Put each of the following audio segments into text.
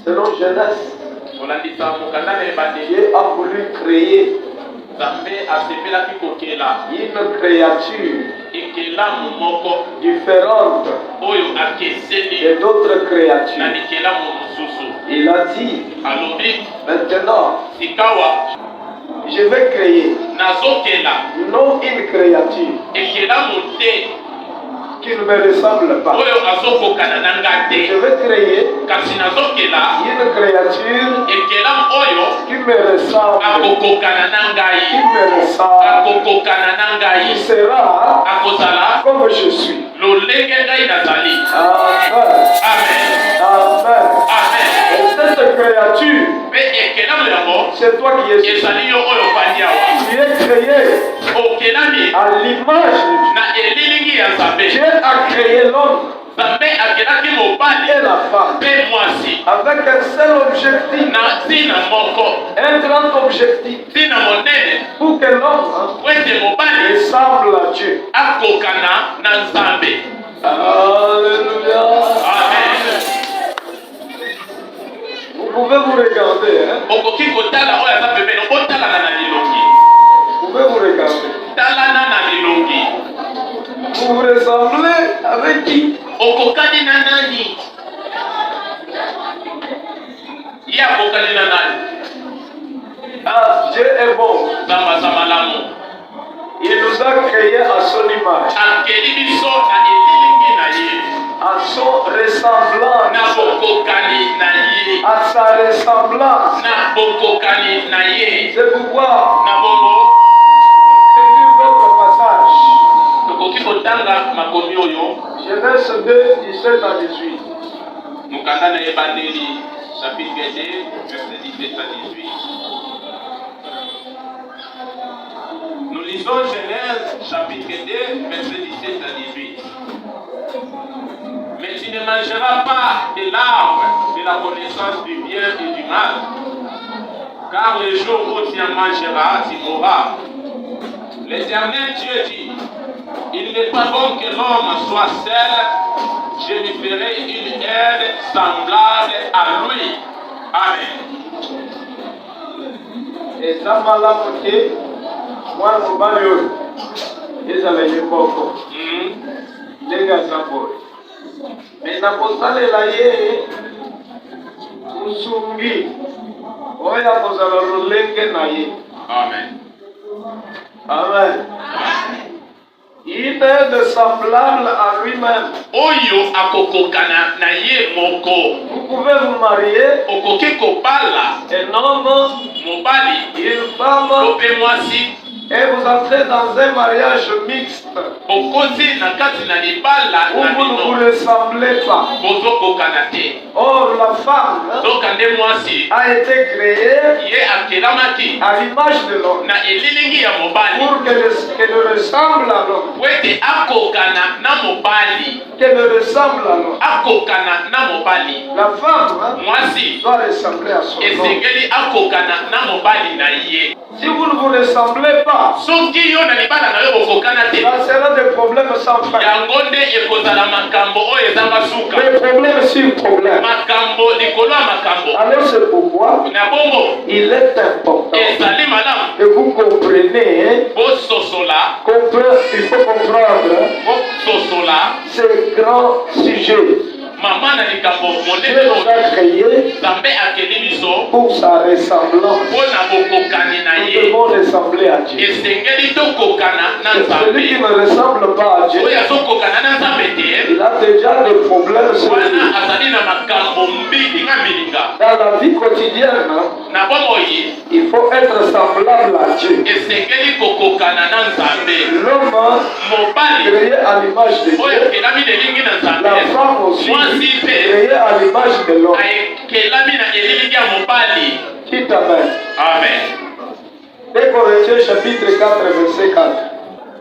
Selon Genèse, Dieu a voulu créer une créature différente de d'autres créatures. Il a dit, maintenant, je vais créer non une créature qui ne me ressemble pas. Je vais créer une créature qui me ressemble, qui sera comme je suis. Amen. Et cette créature, c'est toi qui es. Tu es créé à l'image de Dieu. Dieu a créé l'homme et la femme avec un seul objectif, un grand objectif, pour que l'homme ressemble à Dieu. Alléluia. Amen. Vous pouvez vous regarder. Vous pouvez vous regarder. Vous vous ressemblez avec qui? Ah, Dieu est bon. Il nous a créés à son image, à son ressemblance, à sa ressemblance. C'est pourquoi d'autres passages. Genèse 2, 17 à 18. Chapitre 2, verset 17 à 18. Nous lisons Genèse, chapitre 2, verset 17 à 18. Mais tu ne mangeras pas de l'arbre de la connaissance du bien et du mal, car le jour où tu en mangeras, tu mourras. L'Éternel Dieu dit, il n'est pas bon que l'homme soit seul, je lui ferai une aide semblable à lui. Amen. Et ça m'a lamoté, moi, je vais aller à l'époque. Les gars, ça va. Mais na posale la ye, usungi, oya posala rolenge na ye. Amen. Amen. Il est semblable à lui-même. Oyo akokokana na ye moko. Vous pouvez vous marier. Okokeko bala. Un homme. Mobali. Une femme. Lopemwasi. Et vous entrez dans un mariage mixte. Où vous ne vous ressemblez pas. Or, la femme a été créée à l'image de l'homme pour qu'elle ressemble à l'homme. Qu'elle ressemble à l'homme. La femme doit ressembler à son homme. Si vous ne vous ressemblez pas, ça sera des problèmes sans fin. Des problèmes sur problèmes. Alors c'est pourquoi il est important que vous compreniez il faut comprendre ce grand sujet. Dieu nous a créé pour sa ressemblance. Nous devons ressembler à Dieu. Celui qui ne ressemble pas à Dieu, il a déjà des problèmes sur lui. Dans la vie quotidienne, il faut être semblable à Dieu. L'homme créé à l'image de Dieu, la femme aussi créée à l'image de l'homme. Qui t'amène? Amen. 2 Corinthiens chapitre 4 verset 4.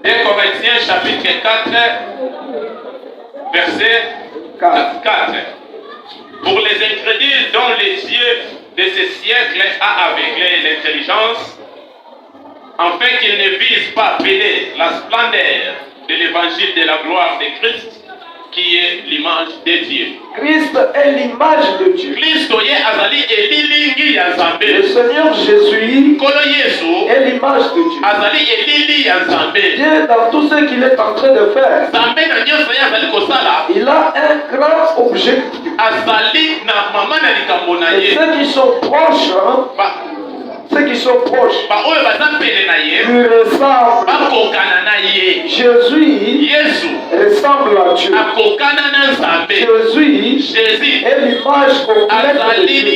2 Corinthiens chapitre 4 verset 4. Pour les incrédules dont les yeux de ce siècle a aveuglé l'intelligence, afin qu'ils ne visent pas péler la splendeur de l'évangile de la gloire de Christ, qui est l'image de Dieu. Christ est l'image de Dieu. Christ est Le Seigneur Jésus est l'image de Dieu. Dieu, dans tout ce qu'il est en train de faire, il a un grand objectif. Et ceux qui sont proches, lui ressemblent. Jésus ressemble à Dieu. Jésus est l'image complète de Dieu.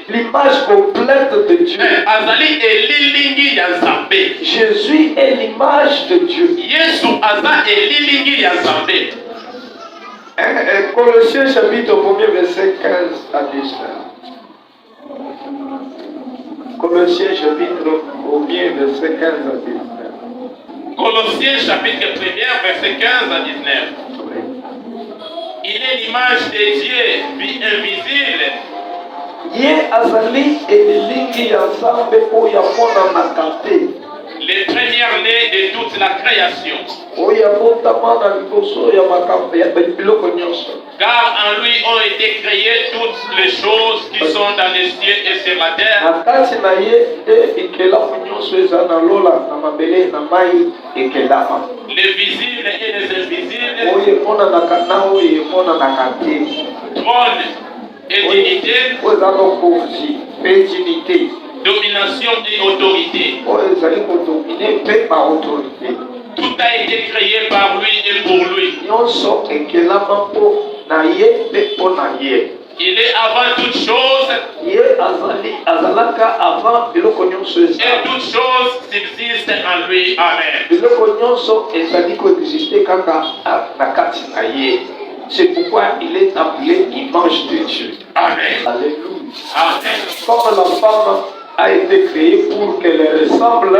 L'image complète de Dieu. Jésus est l'image de Dieu. Colossiens chapitre 1er verset 15 à 19. Colossiens chapitre 1er verset 15 à 19. Colossiens chapitre 1er verset 15 à 19. Oui. Il est l'image de Dieu invisible. Les premiers-nés de toute la création. Car en lui ont été créées toutes les choses qui sont dans les cieux et sur la terre. Les visibles et les invisibles. Trône et dignité. Domination et autorité. Tout a été créé par lui et pour lui. Il est avant toutes choses. Et toutes choses subsistent en lui. Amen. C'est pourquoi il est appelé image de Dieu. Amen. Alléluia. Amen. Comme la femme a été créée pour qu'elle ressemble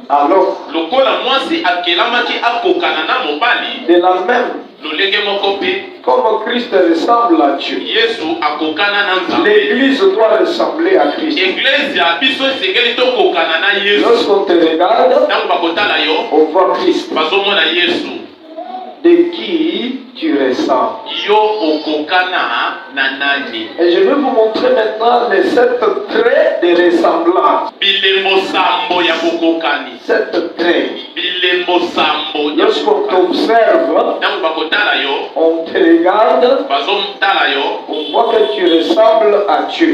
à l'homme. De la même, comme Christ ressemble à Dieu, l'Église doit ressembler à Christ. Lorsqu'on te regarde, on voit Christ. De qui tu ressembles. Et je vais vous montrer maintenant les 7 traits de ressemblance. 7 traits. Lorsqu'on t'observe, on te regarde, on voit que tu ressembles à Dieu.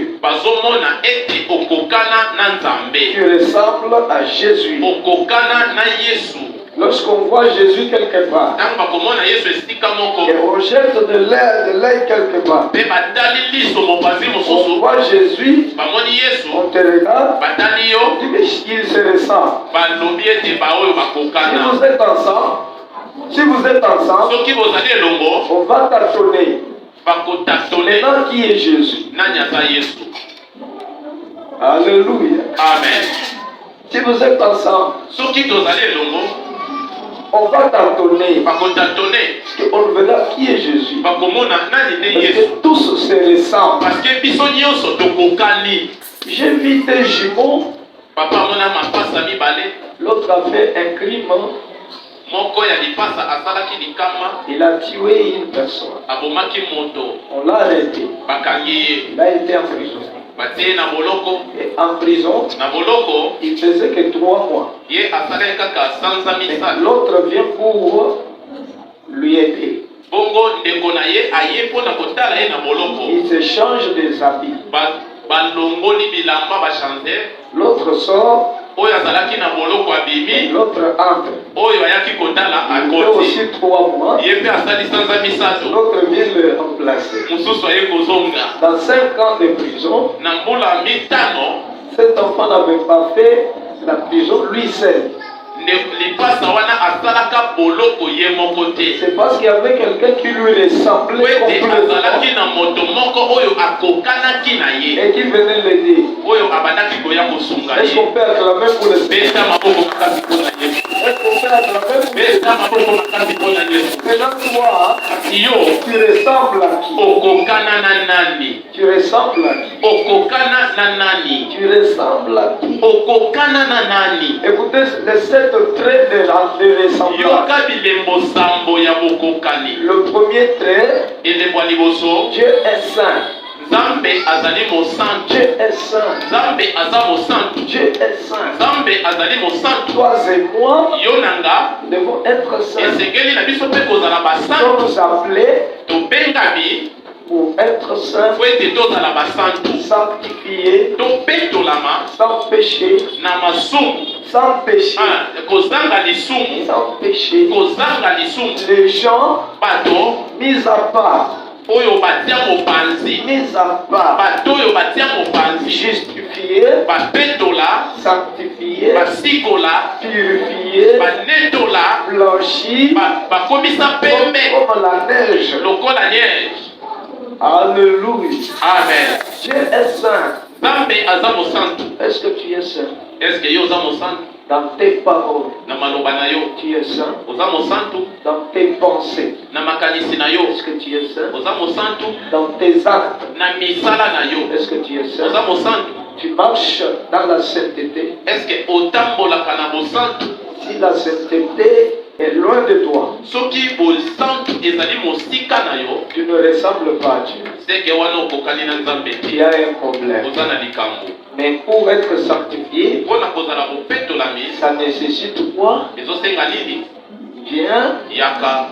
Tu ressembles à Jésus. Lorsqu'on voit Jésus quelque part, et on jette de l'œil quelque part, on voit Jésus, on te regarde, on dit mais il se ressemble. Si vous êtes ensemble, on va tâtonner. Maintenant, qui est Jésus? Alléluia. Amen. Si vous êtes ensemble, on va tâtonner. On verra qui est Jésus. Parce que tous se ressemblent. J'ai vu des jumeaux. L'autre a fait un crime. Il a tué une personne. On l'a arrêté. Il a été emprisonné. Et en prison, il faisait que 3 mois. Et l'autre vient pour lui aider. Il se change des habits. L'autre sort. L'autre entre. Il fait aussi 3 mois. L'autre vient le remplacer. Dans 5 ans de prison, cet enfant n'avait pas fait la prison lui seul. C'est parce qu'il y avait quelqu'un qui lui ressemblait complètement et qui venait l'aider. Est-ce qu'on peut acclamer pour le Seigneur? Est-ce qu'on peut acclamer pour le Seigneur? Maintenant toi, tu ressembles à qui? Tu ressembles à qui? Tu ressembles à qui? Écoutez les 7 traits de ressemblance. Le premier trait, Dieu est saint. Nzambe azali mosantu. Dieu est saint. Nzambe aza mosantu. Dieu est saint. Nzambe azali mosantu. Toi et moi, Yo nanga nous devons être saints. esengeli na biso mpe kozala basantu. Nous sommes appelés Tobengami pour être saints, po ete tozala basantu. sanctifiés, Tobetolama sans péché, na masumu. sans péché, Kozanga lisumu. sans péché. Kozanga lisumu. Les gens Bato mis à part, oyo batia mopanzi. mis à part, Bato oyo batia mopanzi. justifiés, Bapetola. sanctifiés, Basikola. purifiés, Banetola. blanchis, Bakomisa pembe. comme la neige. Lokola neige. Alléluia. Amen. Dieu est saint. Nzambe aza mosantu. Est-ce que tu es saint? Est-ce que yo oza mosantu? Dans tes paroles, Na maloba na yo tu es saint. oza mosantu. Dans tes pensées, Na makanisi na yo est-ce que tu es saint? oza mosantu. Dans tes actes, Na misala na yo est-ce que tu es saint? oza mosantu. Tu marches dans la sainteté. Est-ce que otambolaka na bosantu? Si la sainteté est loin de toi, Soki bosantu ezali mosika na yo, tu ne ressembles pas à Dieu. c'est que wana okokani na Nzambe te. Tu as un problème. Oza na likambo. Mais pour être sanctifié, Mpona kozala kopetolami ça nécessite quoi? ezosenga nini? Viens, Yaka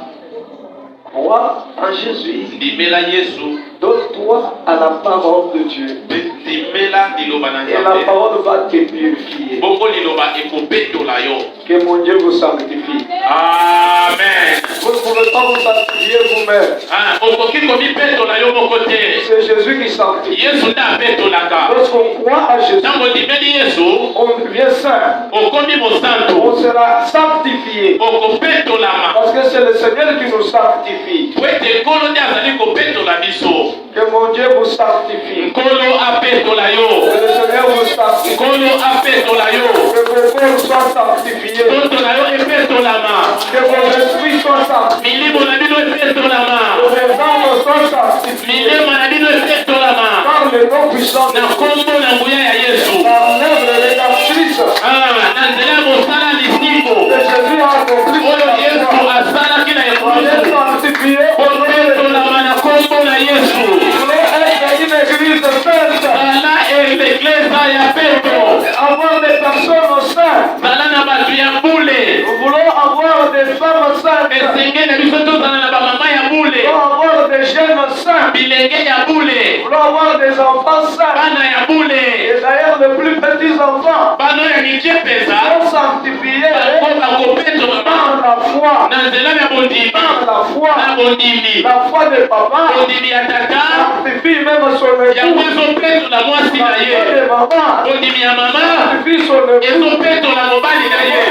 crois en Jésus. ndimela Yesu. Donne-toi à la parole de Dieu. Ndimela liloba na Et la Nzambe. parole va te purifier. Bongo liloba ekopetola yo. Que mon Dieu vous sanctifie. Amen. Vous ne pouvez pas vous sanctifier vous-même. Okoki komipetola yo moko te. C'est Jésus qui sanctifie. Yesu nde apetolaka. Lorsqu'on croit à Jésus, Ntango ondimeli Yesu on devient saint. okomi mosantu. On sera sanctifié. Okopetolama. Parce que c'est le Seigneur qui nous sanctifie. Po ete nkolo nde azali kopetola biso. Que mon Dieu vous sanctifie. Nkolo apetola yo. Que le Seigneur vous sanctifie. Nkolo apetola yo. Que vos corps soient sanctifiés. Nzoto na yo epetolama. Que vos esprits soient sanctifiés. Milimo na bino epetolama. Que vos âmes soient sanctifiées. Milema na bino epetolama. Par le nom puissant de Na kombo na nguya ya Yesu. par l'œuvre rédemptrice Na nzela ya mosala lisimbo que Jésus a accompli sur oyo la Yesu croix. asalaki na On est ekulusu. sanctifié. Kopetolama na kombo na Yesu. On est une église sainte. Zala eklesa ya peto. Avoir des personnes saintes. Zala na bato ya bule. Nous voulons avoir des femmes saintes. Esenge na biso tozala na bamama ya Nous bule. voulons avoir des jeunes saints. Bilenge ya Nous bule. voulons avoir des enfants saints. Bana ya bule. Et d'ailleurs, les plus petits enfants Bana ya mikie peza. sont sanctifiés Bango bakopetolama par la foi. na nzela ya bondimi. Par la foi. Na bondimi. La foi des papas Bondimi ya tata. sanctifie même son Yango époux. ezopetola mwasi La na foi ye. des mamans Bondimi ya mama sanctifie son époux. ezopetola mobali na ye.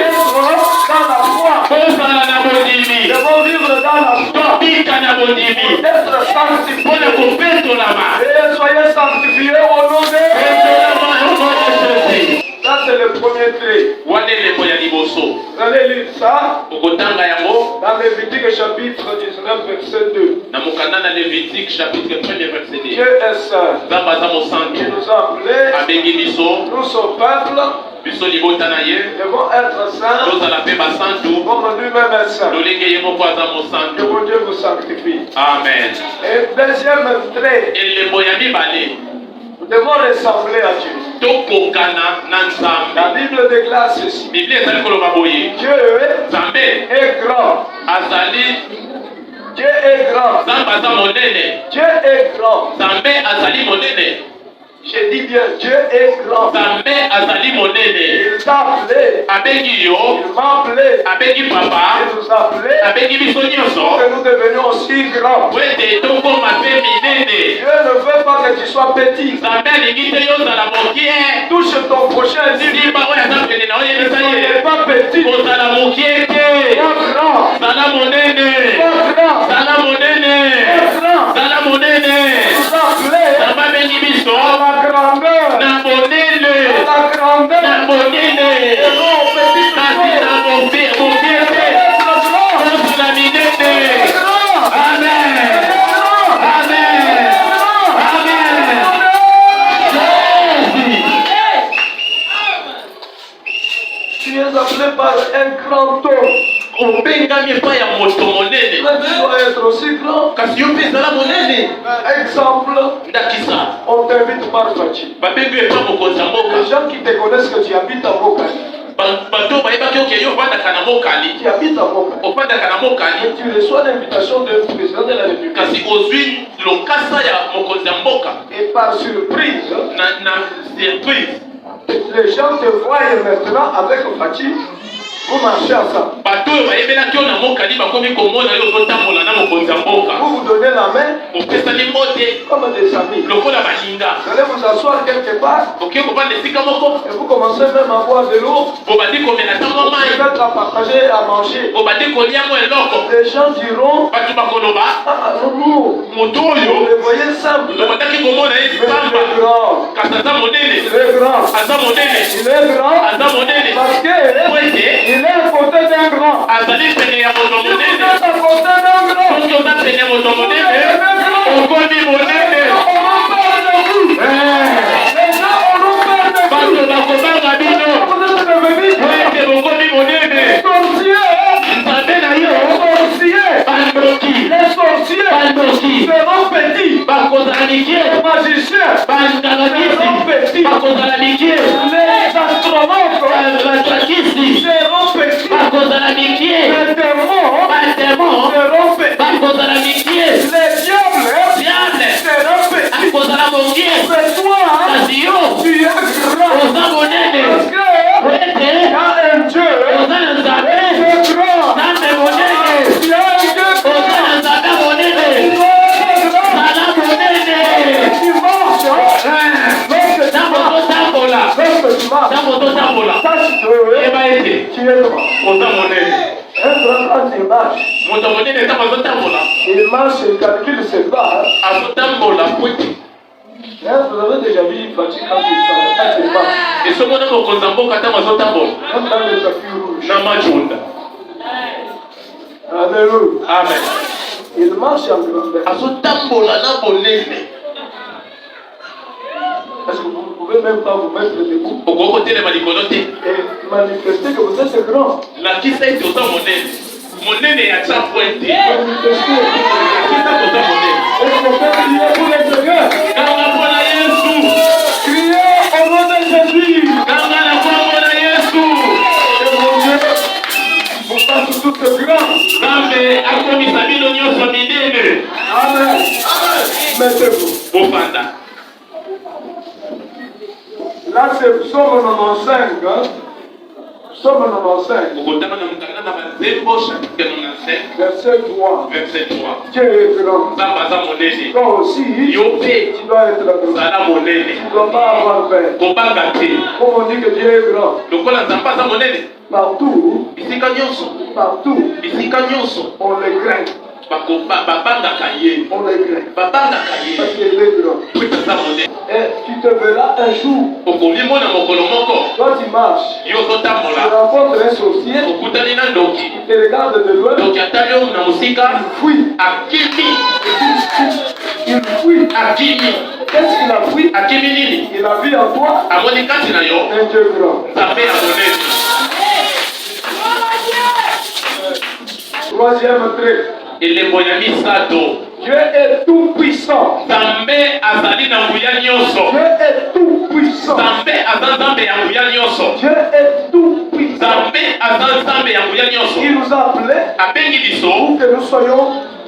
Dans la foi. Kozala na bondimi. Nous devons vivre dans la foi. Tobika na bondimi. Être sanctifiés. Mpona kopetolama. Et soyez sanctifiés au nom de Petolama yango ya Jésus. Ça, c'est le premier trait. Wana elembo ya liboso. Vous allez lire ça Okotanga yango dans Lévitique chapitre 19, verset 2. na mokanda na Lévitique chapitre 1 verset 2. Dieu est saint. Nzambe aza Il mosantu. nous a appelés, Abengi biso. nous, son peuple, Biso libota na ye. devons être saints Tozala mpe basantu. comme lui-même est saint. Lolenge ye moko aza Que mosantu. mon Dieu vous sanctifie. Amen. Et deuxième trait, Elembo ya mibale. nous devons ressembler à Dieu. Tokokana na La Nzambe. Bible déclare ceci. Biblia ezali koloba boye. Dieu Nzambe est grand. azali. Dieu est grand. Nzambe aza monene. Dieu est grand. Nzambe azali monene. Je dis bien, Dieu est grand. Nzambe azali monene. Il t'a appelé. Abengi yo. Il m'a appelé. Abengi papa. Il nous a appelé. Abengi biso nyonso. Que nous devenions aussi grands. Po ete tokoma mpe minene. Dieu ne veut pas que tu sois petit. Nzambe alingi te yo ozala mokie. Touche ton prochain, dis-lui. Simba oyo aza pene na oyo Ne yebisa soyez ye. pas petit. Kozala mokie te. Sois grand. Zala monene. Sois grand. Zala monene. Sois grand. Zala monene. Il nous a appelé Nzambe abengi biso à la grandeur. na monene. À la grandeur. Na monene. Et non au petit Kasi na mokie te. Kozala minene. Amen. Amen. Amen. Tu es appelé par un grand homme. obengami epai ya moto monene. Tu dois être aussi grand. Kasi yo mpe ezala monene. Exemple, Ndakisa on t'invite par Fachi. babengi epa mokonzi ya mboka. Les gens qui te connaissent que tu habites à Mokali. bato bayebaki oke yo ovandaka na mokali. Tu habites à Mokali. ovandaka na mokali. Tu reçois l'invitation du président de la République. Kasi ozwi lokasa ya mokonzi ya mboka. Et par surprise, na surprise les gens te voient maintenant avec Fachi. Vous marchez ensemble. bato oyo bayebelaki yo na mokali bakomi komona yo ozotambola na mokonzi ya mboka. Vous vous donnez la main opesani mbote comme des amis. lokola baninga. Vous allez vous asseoir quelque part okoki kovanda esika moko. et vous commencez même à boire de l'eau. obandi komela ntango mai. Peut-être à partager, à manger. obandi kolia mo eloko. Les gens diront, bato bakoloba ah non, moto vous oyo le voyez simple. obandaki komona ye Mais il pamba est grand. kasi aza monene. Il est grand. aza monene. Il est grand aza monene parce que po ete il est à côté d'un grand. azali pene ya moto Si vous monene. êtes à côté d'un grand, soki oza pene ya moto monene okomi monene. on en parle de vous. Les gens, on en parle de bato vous. bakobanga bino Vous êtes devenu po ete bokomi monene. sorcier. nzambe na yo Sorcier. bandoki Les sorciers bandoki seront petits. bakozala mikie. Les magiciens bandangakisi bakozala mikie. les astronautes batrakisi seront petits. bakozala mikie. Les démons bademo seront petits. bakozala mikie. Les diables diable seront petits. akozala mokie. Mais toi, kasi yo tu es grand. oza monene. Parce que po ete il y a un Dieu oza na nzambe. qui est grand. nzambe monene. Il y a un Dieu qui est oza na nzambe monene. grand. zala monene. Tu marches. Lorsque tu ntango marches, totambola ntango totambola sache que yeba ete tu es grand. oza monene. Un grand quand il marche, moto monene ntango azotambola il marche, il calcule ses pas. azotambola po ete Vous avez déjà vu Fachi quand il marche, esomona mokonzi ya mboka ntango azotambola même dans les tapis rouges. na majunda. Alléluia. amen. Il marche en grandeur. azotambola na monene. Est-ce que vous ne pouvez même pas vous mettre debout okoki kotelema likolo te. et manifester que vous êtes grand? lakisa ete oza monene. monene ya tia po ete Manifester. lakisa ete oza monene. Est-ce qu'on peut crier pour le Seigneur? kanga mpona yesu. Criez au nom de Jésus. kanga na nkombo na yesu. Et mon Dieu vous fasse tout grand. nzambe akomisa bino nyonso minene. Amen. Mettez-vous. bofanda. Là, c'est Psaume 95. Hein? Psaume 95. okotanga na mokanda na banzembo chapitre 95 Verset 3. verset 3. Dieu est grand. nzambe aza monene. Toi aussi, yo mpe tu dois être grand. ozala monene. Tu ne dois pas avoir peur. kobanga te. Comme on dit que Dieu est grand. lokola nzambe aza monene Partout, bisika nyonso partout, bisika nyonso on le craint. babangaka ye. On le craint. babangaka Parce ye qu'il est grand. po ete aza monene. Et tu te verras un jour, okomimona mokolo moko toi tu marches, yo tu ozotambola rencontres un sorcier, okutani na ndoki. il te regarde de loin, ndoki atali yo na mosika il fuit. akimi. Il fuit. akimi Qu'est-ce qu'il a fui? akimi nini? Il a vu en toi amoni kati na yo un Dieu grand. nzambe ya monene. Troisième trait, elembo ya misato. Dieu est tout puissant. nzambe azali na nguya nyonso. Dieu est tout puissant. nzambe aza nzambe ya nguya nyonso. Dieu est tout puissant. nzambe aza nzambe ya nguya nyonso. Il nous a appelés abengi biso pour que nous soyons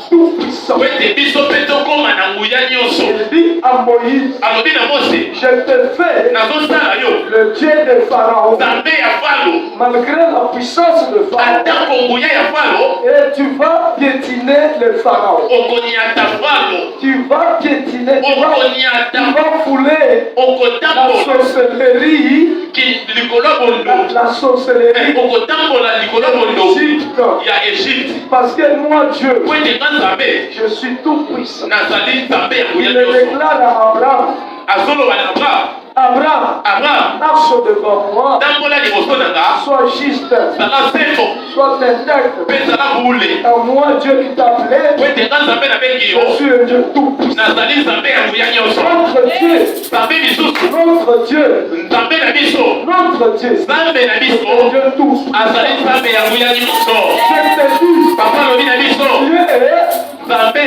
tout puissants. po ete biso mpe tokóma na nguya nyonso. Il dit à Moïse, alobi na mose je te fais nazosala yo le Dieu de Pharaon. nzambe ya falo. Malgré la puissance de Pharaon, atako nguya ya falo et tu vas piétiner le Pharaon. okoniata falo. Tu vas piétiner, tu okoniata vas fouler la okotambola sorcellerie, likolo bondo. la sorcellerie okotambola likolo bondo d'Égypte. ya Egypte. Parce que moi, Dieu, po ete nga nzambe je suis tout puissant. nazali nzambe ya nguya Il le nyonso. déclare à Abraham. azoloba na Abraham Marche devant moi, tambola liboso na nga sois juste, zala sembo sois intègre. mpe zala bule. À moi, Dieu qui t'a appelé, po ete nga nzambe nabengi je yo suis un Dieu tout puissant. nazali nzambe ya nguya nyonso. Notre Dieu, nzambe lisusu notre Notre Dieu. Nzambe na biso. Notre Dieu. Nzambe na biso. Dieu tout. Azali nzambe ya nguya nyonso. Je te dis. Papa lobi na biso. Dieu est. Nzambe.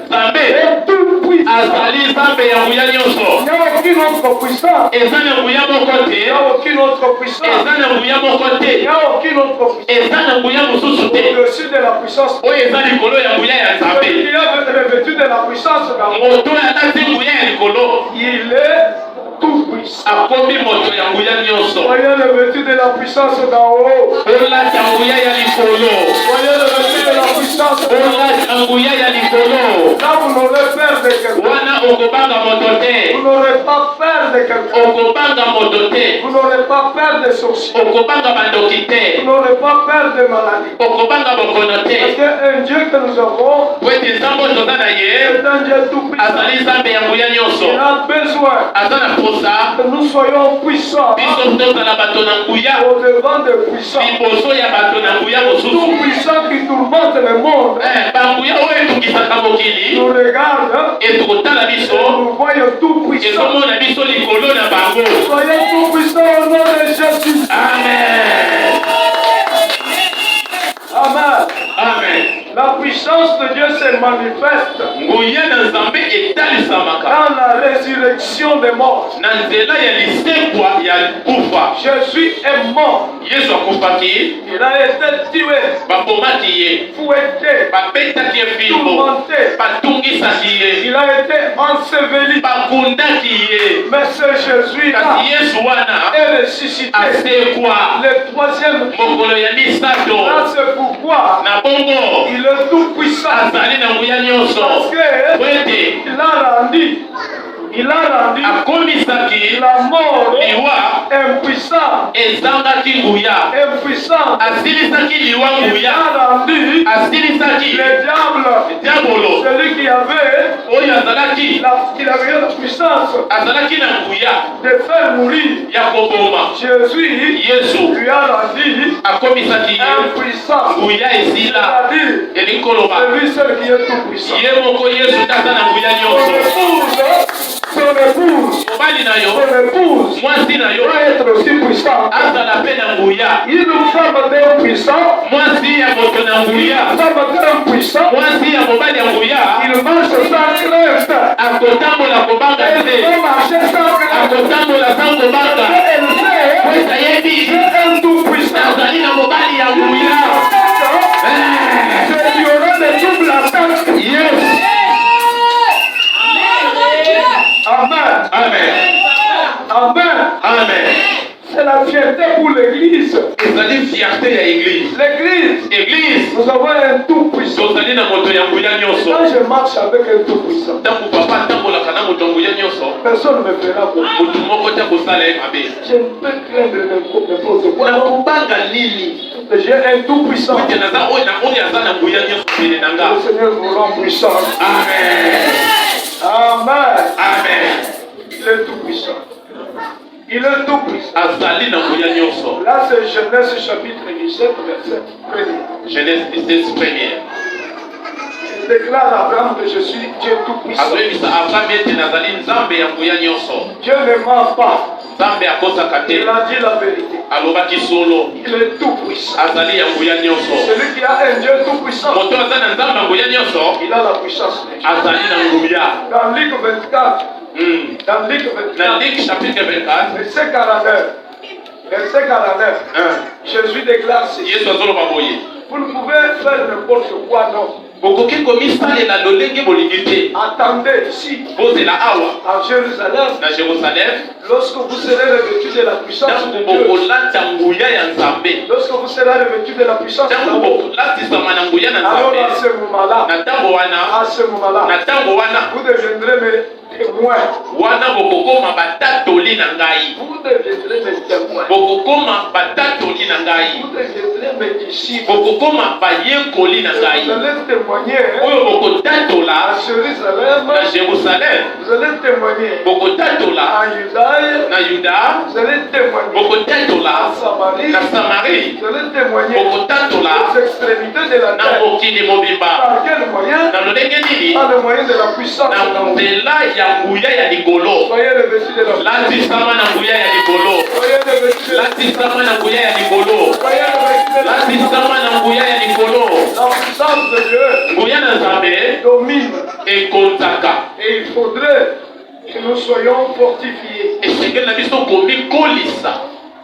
Nzambe. Et tout puissant. Azali nzambe ya nguya nyonso. Il n'y a aucune autre puissance. Eza na nguya moko te. Il n'y a aucune autre puissance. Eza na nguya moko te. Il n'y a aucune autre puissance. Eza na nguya mosusu te. Au-dessus de la puissance. Oyo eza likolo ya nguya ya nzambe. Il est revêtu de la puissance. Moto alati nguya ya likolo. Il est tout puissant. Akomi moto ya nguya nyonso. Soyez revêtu de la puissance d'en haut. Olata nguya ya likolo. Soyez revêtu de la puissance d'en haut. Olata nguya ya likolo. Là, vous n'aurez peur de quelqu'un. Wana okobanga moto te. Vous n'aurez pas peur de quelqu'un. Okobanga moto te. Vous n'aurez pas peur des sorciers. Okobanga bandoki te. Vous n'aurez pas peur des maladies. Okobanga bokono te. Parce qu'un Dieu que nous avons, Po ete nzambe oyo toza na ye c'est un Dieu tout puissant. azali nzambe ya nguya nyonso. Il a besoin Aza na posa que nous soyons puissants biso tozala bato na nguya au devant des puissants. liboso ya bato na nguya Tout mosusu. puissant qui tourmente le monde banguya oyo etukisaka mokili nous regarde etokotala et biso nous voyons tout puissant. ezomona biso likolo na bango. Soyez tout puissants au nom de Jésus. Amen. Amen. Amen. La puissance de Dieu se manifeste nguya na nzambe etalisamaka dans la résurrection des morts. na nzela ya lisekwa ya kufa. Jésus est mort. Yesu akufaki, Il a été tué, babomaki ye, fouetté, babetaki ye fimbo, tourmenté. batungisaki ye, Il a été enseveli. bakundaki ye. Mais ce Jésus-là Kasi Yesu wana est ressuscité. asekwa Le troisième jour. mokolo ya misato. Là, c'est pourquoi Na bongo il est tout puissant. azali na nguya Parce nyonso que po ete il a rendu akomisaki la mort liwa impuissant. ezangaki nguya, Impuissant. asilisaki liwa Il nguya, a rendu asilisaki le diable, diabolo celui qui avait oyo azalaki la puissance azalaki na nguya de faire mourir. ya koboma. Jésus Yesu lui a rendu akomisaki ye impuissant. nguya esila. C'est-à-dire, Elingi koloba c'est lui seul qui est tout puissant. ye moko Yesu nde aza na nguya nyonso. Son épouse, mobali na yo, son épouse mwasi na yo doit être aussi puissant. azala mpe na nguya. Une femme d'un puissant, Mwasi ya moto na nguya, une femme d'un puissant, mwasi ya mobali ya nguya il marche sans crainte. akotambola kobanga Elle te, peut marcher sans crainte. akotambola sans kobanga. Elle sait Wesi ayebi un tout puissant. azali na mobali ya nguya. C'est qui aura de double attaque. Yes. Amen. Amen. Amen. Amen. C'est la fierté pour l'Église. Ezali fierté ya église. L'Église, Église nous avons un tout puissant. tozali na moto ya nguya nyonso. Quand je marche avec un tout puissant, Ntango papa atambolaka na moto ya nguya nyonso, personne ne me fera beaucoup. motu moko te akosala ye mabe. Je ne peux craindre n'importe quoi. Na kobanga nini J'ai un tout puissant. ete naza oyo aza na nguya nyonso pene na nga. Le Seigneur vous rend puissant. Amen. Amen. Amen. Il est tout puissant. Il est tout puissant. Azali na nguya nyonso. Là, c'est Genèse chapitre 17, verset 1er. Genèse 17 première. Il déclare à Abraham que je suis Dieu tout puissant. azoyebisa Abraham ete nazali nzambe ya nguya nyonso. Dieu ne ment pas. Nzambe akosaka te. Il a dit la vérité. Alobaki solo. Il est tout puissant. Azali ya nguya nyonso. Celui qui a un Dieu tout puissant, Moto aza na nzambe ya nguya nyonso il a la puissance. azali na nguya. Dans Luc 24, dans Luc Na 24, Luc chapitre 24, verset 49, verset 49, Jésus déclare ceci. Yesu azoloba boye. Vous ne pouvez faire n'importe quoi, non. Bokoki komisalela lolenge bolingi te. Attendez ici, Bozela awa à Jérusalem, na Jerusalem, lorsque vous serez revêtus de la puissance de ntango Dieu, bokolata nguya ya nzambe, lorsque vous serez revêtus de la puissance de ntango Dieu, bokolatisama na nguya na alors à nzambe, ce moment-là, na ntango wana, à ce moment-là, na ntango wana, vous deviendrez mes témoins. wana bokokoma batatoli na ngai. Vous deviendrez mes témoins. Bokokoma batatoli na ngai. Vous deviendrez mes disciples. Bokokoma bayekoli na Vous ngai. allez témoigner Oyo bokotatola à Jérusalem. na Jerusalem, Vous allez témoigner bokotatola à Judaï. na Yuda, Vous allez témoigner à bokotatola Samarie. na Samarie, Vous allez témoigner bokotatola aux extrémités de la na terre. mokili mobimba. Par quel moyen? Na lolenge nini? Par le moyen de la puissance de Na l'amour. nzela ya nguya ya likolo. Soyez revêtus de la foi. Latisama na nguya ya likolo. Soyez revêtus de la foi. Latisama na nguya ya likolo. Soyez revêtus de la foi. Latisama na nguya ya likolo. La puissance de Dieu Nguya na Nzambe domine. ekonzaka. Et il faudrait que nous soyons fortifiés. Esengeli na biso komikolisa.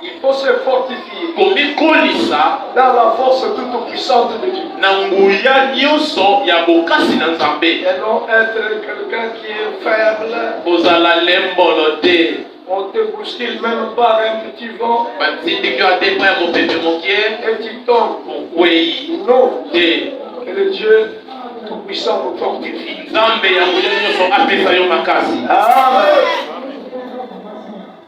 Il faut se fortifier Komikolisa dans la force toute puissante de Dieu. na nguya nyonso ya bokasi na Nzambe. Et non être quelqu'un qui est faible. Kozala lembolo te. On te bouscule même par un petit vent Batindiki wa te mpo ya mopepe mokie. et tu tombes. Okwei Non, te. que le Dieu tout-puissant nous fortifie. Nzambe ya nguya nyonso apesa yo makasi. Amen.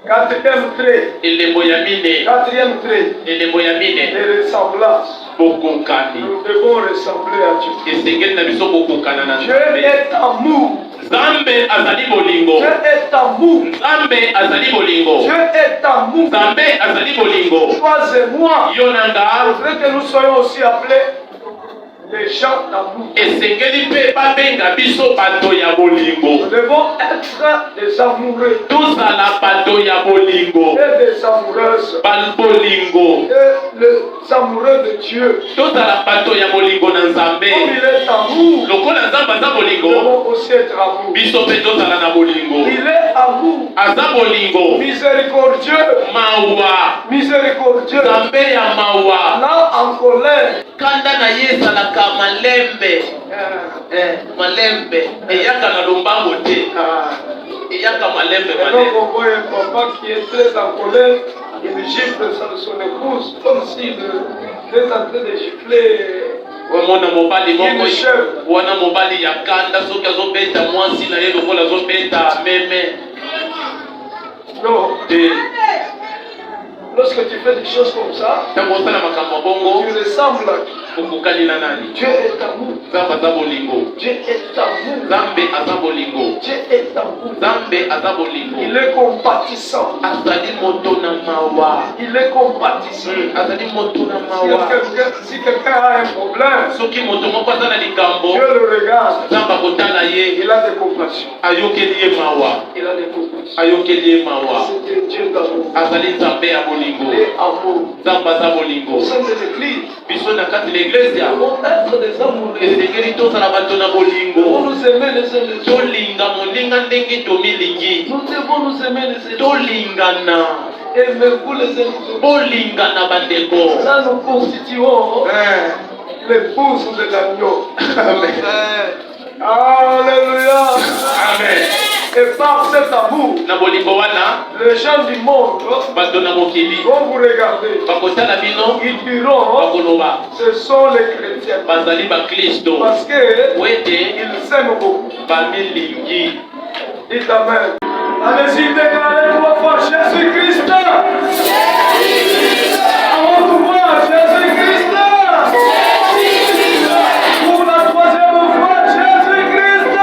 Quatrième trait. Elembo ya mine. Quatrième trait. Elembo ya mine. Les ressemblances. Bokokani. Nous devons ressembler à Dieu. Esengeli na biso kokokana na Dieu Nzambe. est amour. Nzambe azali bolingo. Dieu est amour. Nzambe azali bolingo. Dieu est amour. Nzambe azali bolingo. Toi et moi. Yo na nga Il faudrait que nous soyons aussi appelés les gens d'amour. esengeli mpe babenga biso bato ya bolingo. Nous devons être des amoureux Tozala bato ya bolingo. et des amoureuses. Bolingo. Et les amoureux de Dieu. Tozala bato ya bolingo na Comme Nzambe. il est amour, Lokola Nzambe aza nous bolingo, devons aussi être amour. biso mpe tozala na bolingo. Il est amour, Aza bolingo. miséricordieux, Mawa. miséricordieux. Nzambe ya mawa. Là en colère, Kanda na ye ezalaka malembe. Malembe. Eyaka na lombango te. Eyaka malembe et donc malembe. on voit un papa qui est très en colère, il gifle son épouse comme s'il était en train de gifler. Wamona mobali moko Ye chef. wana mobali ya kanda soki azobeta mwasi na ye lokola azobeta meme Non, te. lorsque tu fais des choses comme ça, Ntango osala makambo ya bongo tu ressembles à qui? okokani na nani? Dieu est amour. Nzambe aza bolingo. Dieu est amour. Nzambe aza bolingo. Dieu est amour. Nzambe aza bolingo. Il est compatissant. Azali moto na mawa. Il est compatissant. Azali moto na mawa. Si quelqu'un a un problème, Soki moto moko aza na likambo, Dieu le regarde. Nzambe akotala ye, Il a des compassions. ayokeli ye mawa. Il a des compassions. Ayokeli ye mawa. C'est un Dieu d'amour. Azali Nzambe ya bolingo. Il est amour. Nzambe aza bolingo. Au sein de l'église, Biso na kati l'eglise nous devons être des amoureux. esengeli tozala bato na Nous devons bolingo. nous aimer les uns les autres. Tolinga moninga ndenge tomilingi. Nous devons nous aimer les uns les autres. Tolingana. Aimez-vous les uns les autres. Bolingana bandeko. Là, nous constituons l'épouse de l'agneau. Alléluia. Amen. Et par cet amour, Na bolingo wana les gens du monde, bato na mokili quand vous regardez, bakotala bino ils diront, bakoloba ce sont les chrétiens. bazali bakristo Parce qu'ils wete s'aiment beaucoup. bamilingi. Dites Amen. Allez-y, déclarez trois fois Jésus-Christ. Avant de voir Jésus-Christ. Pour la troisième fois, Jésus-Christ.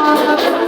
Thank you.